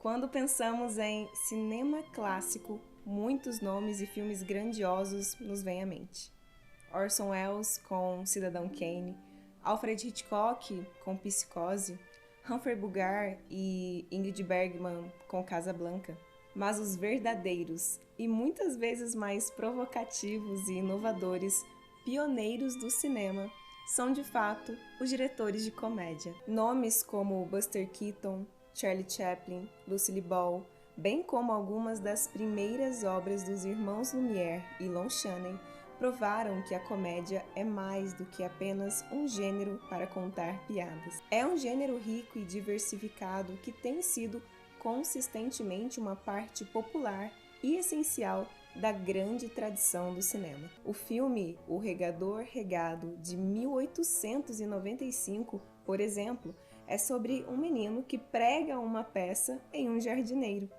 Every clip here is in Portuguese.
Quando pensamos em cinema clássico, muitos nomes e filmes grandiosos nos vêm à mente. Orson Welles com Cidadão Kane, Alfred Hitchcock com Psicose, Humphrey Bogart e Ingrid Bergman com Casablanca. Mas os verdadeiros e muitas vezes mais provocativos e inovadores pioneiros do cinema são de fato os diretores de comédia. Nomes como Buster Keaton, Charlie Chaplin, Lucille Ball, bem como algumas das primeiras obras dos irmãos Lumière e Lon Chaney, provaram que a comédia é mais do que apenas um gênero para contar piadas. É um gênero rico e diversificado que tem sido consistentemente uma parte popular e essencial da grande tradição do cinema. O filme O Regador Regado, de 1895, por exemplo, é sobre um menino que prega uma peça em um jardineiro.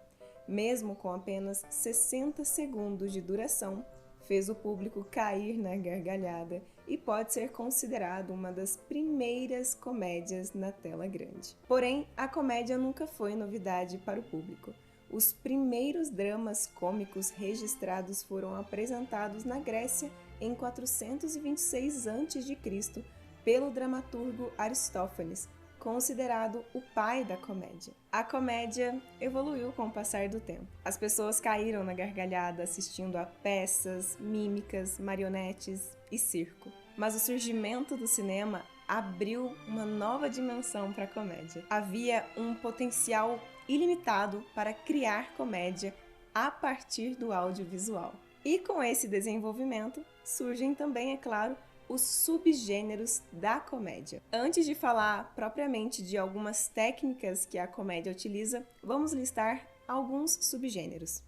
Mesmo com apenas 60 segundos de duração, fez o público cair na gargalhada e pode ser considerado uma das primeiras comédias na tela grande. Porém, a comédia nunca foi novidade para o público. Os primeiros dramas cômicos registrados foram apresentados na Grécia em 426 a.C. pelo dramaturgo Aristófanes, considerado o pai da comédia. A comédia evoluiu com o passar do tempo. As pessoas caíram na gargalhada assistindo a peças, mímicas, marionetes e circo. Mas o surgimento do cinema abriu uma nova dimensão para a comédia. Havia um potencial ilimitado para criar comédia a partir do audiovisual. E com esse desenvolvimento, surgem também, é claro, os subgêneros da comédia. Antes de falar propriamente de algumas técnicas que a comédia utiliza, vamos listar alguns subgêneros.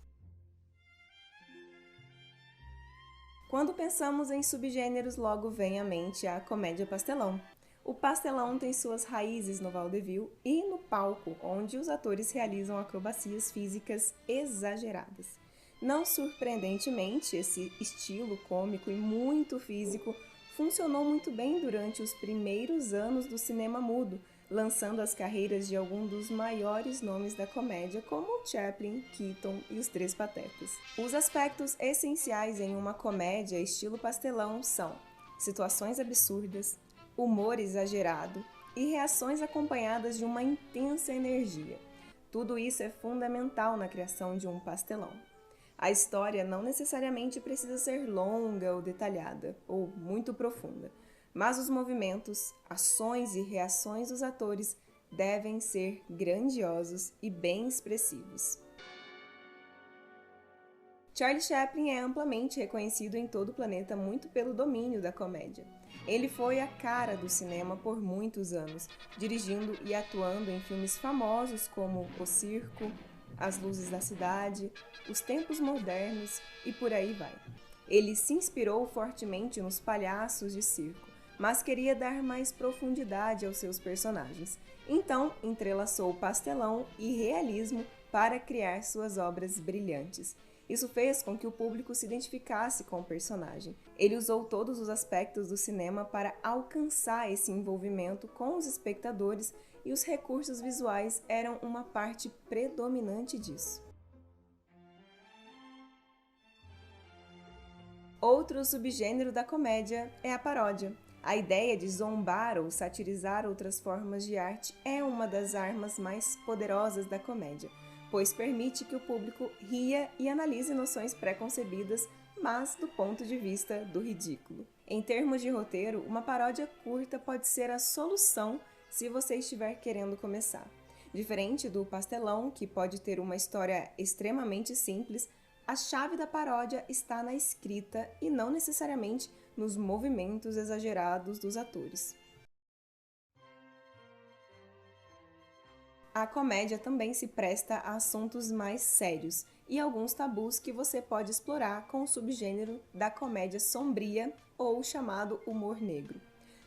Quando pensamos em subgêneros, logo vem à mente a comédia pastelão. O pastelão tem suas raízes no vaudeville e no palco, onde os atores realizam acrobacias físicas exageradas. Não surpreendentemente, esse estilo cômico e muito físico funcionou muito bem durante os primeiros anos do cinema mudo, lançando as carreiras de alguns dos maiores nomes da comédia, como Chaplin, Keaton e os Três Patetas. Os aspectos essenciais em uma comédia estilo pastelão são situações absurdas, humor exagerado e reações acompanhadas de uma intensa energia. Tudo isso é fundamental na criação de um pastelão. A história não necessariamente precisa ser longa ou detalhada, ou muito profunda, mas os movimentos, ações e reações dos atores devem ser grandiosos e bem expressivos. Charlie Chaplin é amplamente reconhecido em todo o planeta muito pelo domínio da comédia. Ele foi a cara do cinema por muitos anos, dirigindo e atuando em filmes famosos como O Circo, As Luzes da Cidade, Os Tempos Modernos e por aí vai. Ele se inspirou fortemente nos palhaços de circo, mas queria dar mais profundidade aos seus personagens. Então, entrelaçou pastelão e realismo para criar suas obras brilhantes. Isso fez com que o público se identificasse com o personagem. Ele usou todos os aspectos do cinema para alcançar esse envolvimento com os espectadores e os recursos visuais eram uma parte predominante disso. Outro subgênero da comédia é a paródia. A ideia de zombar ou satirizar outras formas de arte é uma das armas mais poderosas da comédia, pois permite que o público ria e analise noções pré-concebidas, mas do ponto de vista do ridículo. Em termos de roteiro, uma paródia curta pode ser a solução se você estiver querendo começar. Diferente do pastelão, que pode ter uma história extremamente simples, a chave da paródia está na escrita e não necessariamente nos movimentos exagerados dos atores. A comédia também se presta a assuntos mais sérios e alguns tabus que você pode explorar com o subgênero da comédia sombria ou chamado humor negro.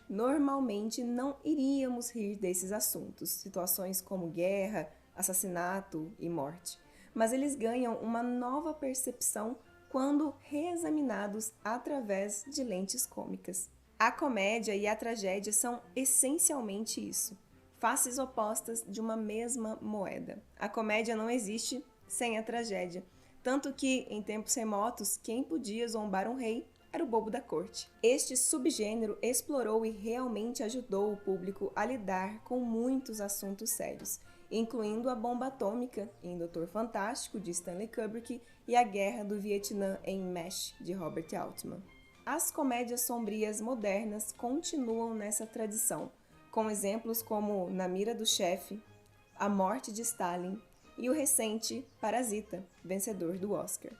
Normalmente não iríamos rir desses assuntos, situações como guerra, assassinato e morte, mas eles ganham uma nova percepção quando reexaminados através de lentes cômicas. A comédia e a tragédia são essencialmente isso. faces opostas de uma mesma moeda. A comédia não existe sem a tragédia, tanto que, em tempos remotos, quem podia zombar um rei era o bobo da corte. Este subgênero explorou e realmente ajudou o público a lidar com muitos assuntos sérios, incluindo a bomba atômica em Doutor Fantástico, de Stanley Kubrick, e a Guerra do Vietnã em MASH, de Robert Altman. As comédias sombrias modernas continuam nessa tradição, com exemplos como Na Mira do Chefe, A Morte de Stalin e o recente Parasita, vencedor do Oscar.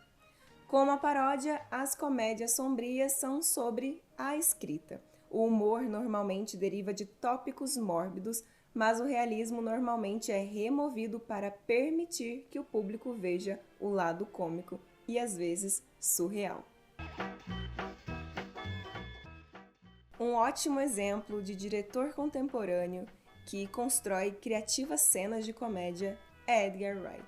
Como a paródia, as comédias sombrias são sobre a escrita. O humor normalmente deriva de tópicos mórbidos, mas o realismo normalmente é removido para permitir que o público veja o lado cômico e, às vezes, surreal. Um ótimo exemplo de diretor contemporâneo que constrói criativas cenas de comédia é Edgar Wright,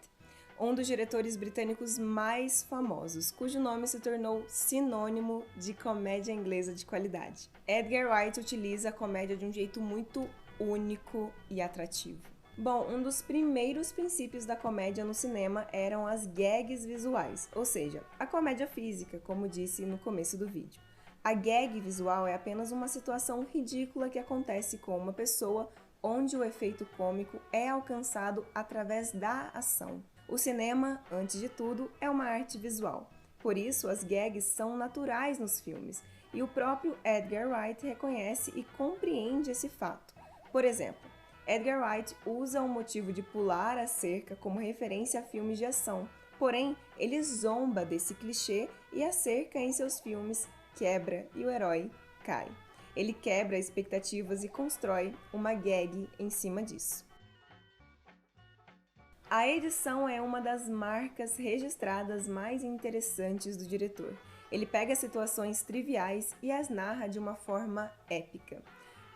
um dos diretores britânicos mais famosos, cujo nome se tornou sinônimo de comédia inglesa de qualidade. Edgar Wright utiliza a comédia de um jeito muito único e atrativo. Bom, um dos primeiros princípios da comédia no cinema eram as gags visuais, ou seja, a comédia física, como disse no começo do vídeo. A gag visual é apenas uma situação ridícula que acontece com uma pessoa onde o efeito cômico é alcançado através da ação. O cinema, antes de tudo, é uma arte visual. Por isso, as gags são naturais nos filmes, e o próprio Edgar Wright reconhece e compreende esse fato. Por exemplo, Edgar Wright usa o motivo de pular a cerca como referência a filmes de ação, porém, ele zomba desse clichê e a cerca em seus filmes quebra e o herói cai. Ele quebra expectativas e constrói uma gag em cima disso. A edição é uma das marcas registradas mais interessantes do diretor. Ele pega situações triviais e as narra de uma forma épica.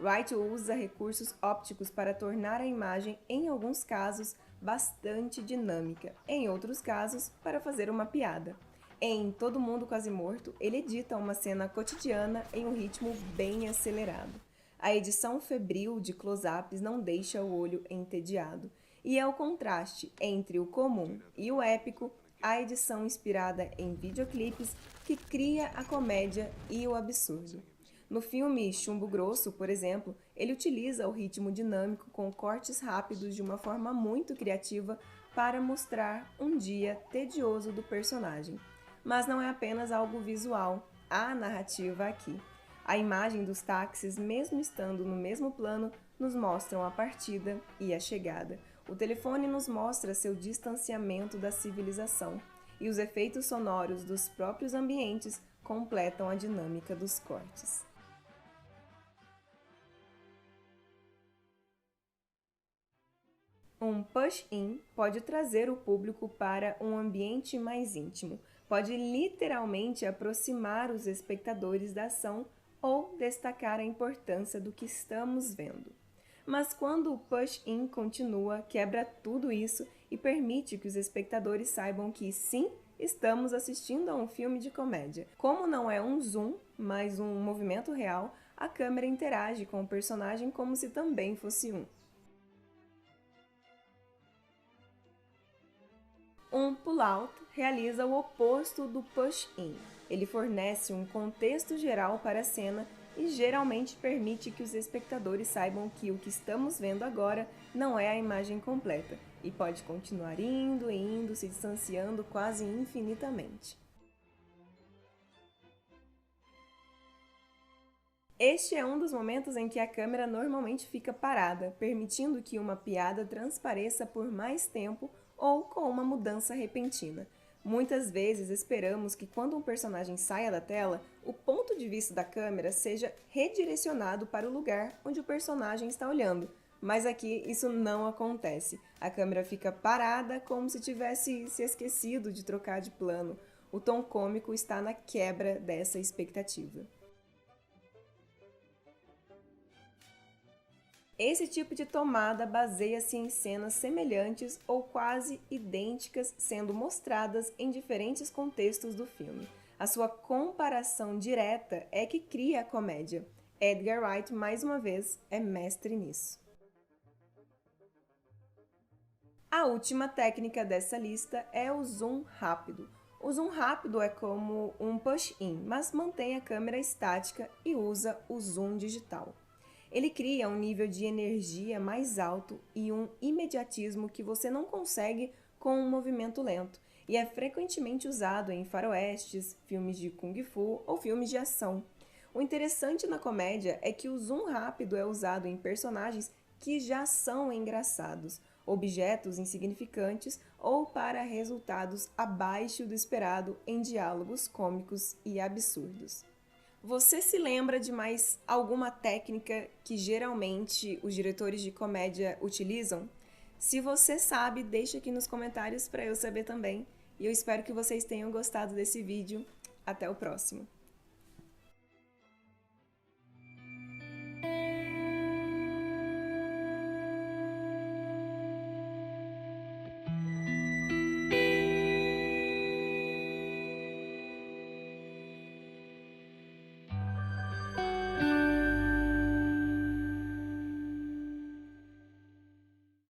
Wright usa recursos ópticos para tornar a imagem, em alguns casos, bastante dinâmica, em outros casos, para fazer uma piada. Em Todo Mundo Quase Morto, ele edita uma cena cotidiana em um ritmo bem acelerado. A edição febril de close-ups não deixa o olho entediado. E é o contraste entre o comum e o épico, a edição inspirada em videoclipes, que cria a comédia e o absurdo. No filme Chumbo Grosso, por exemplo, ele utiliza o ritmo dinâmico com cortes rápidos de uma forma muito criativa para mostrar um dia tedioso do personagem. Mas não é apenas algo visual, há narrativa aqui. A imagem dos táxis, mesmo estando no mesmo plano, nos mostram a partida e a chegada. O telefone nos mostra seu distanciamento da civilização, e os efeitos sonoros dos próprios ambientes completam a dinâmica dos cortes. Um push-in pode trazer o público para um ambiente mais íntimo, pode literalmente aproximar os espectadores da ação ou destacar a importância do que estamos vendo. Mas quando o push-in continua, quebra tudo isso e permite que os espectadores saibam que sim, estamos assistindo a um filme de comédia. Como não é um zoom, mas um movimento real, a câmera interage com o personagem como se também fosse um. Um pull-out realiza o oposto do push-in. Ele fornece um contexto geral para a cena e geralmente permite que os espectadores saibam que o que estamos vendo agora não é a imagem completa e pode continuar indo, se distanciando quase infinitamente. Este é um dos momentos em que a câmera normalmente fica parada, permitindo que uma piada transpareça por mais tempo ou com uma mudança repentina. Muitas vezes esperamos que quando um personagem saia da tela, o ponto de vista da câmera seja redirecionado para o lugar onde o personagem está olhando, mas aqui isso não acontece. A câmera fica parada como se tivesse se esquecido de trocar de plano. O tom cômico está na quebra dessa expectativa. Esse tipo de tomada baseia-se em cenas semelhantes ou quase idênticas sendo mostradas em diferentes contextos do filme. A sua comparação direta é que cria a comédia. Edgar Wright, mais uma vez, é mestre nisso. A última técnica dessa lista é o zoom rápido. O zoom rápido é como um push-in, mas mantém a câmera estática e usa o zoom digital. Ele cria um nível de energia mais alto e um imediatismo que você não consegue com um movimento lento, e é frequentemente usado em faroestes, filmes de kung fu ou filmes de ação. O interessante na comédia é que o zoom rápido é usado em personagens que já são engraçados, objetos insignificantes ou para resultados abaixo do esperado em diálogos cômicos e absurdos. Você se lembra de mais alguma técnica que geralmente os diretores de comédia utilizam? Se você sabe, deixa aqui nos comentários para eu saber também. E eu espero que vocês tenham gostado desse vídeo. Até o próximo!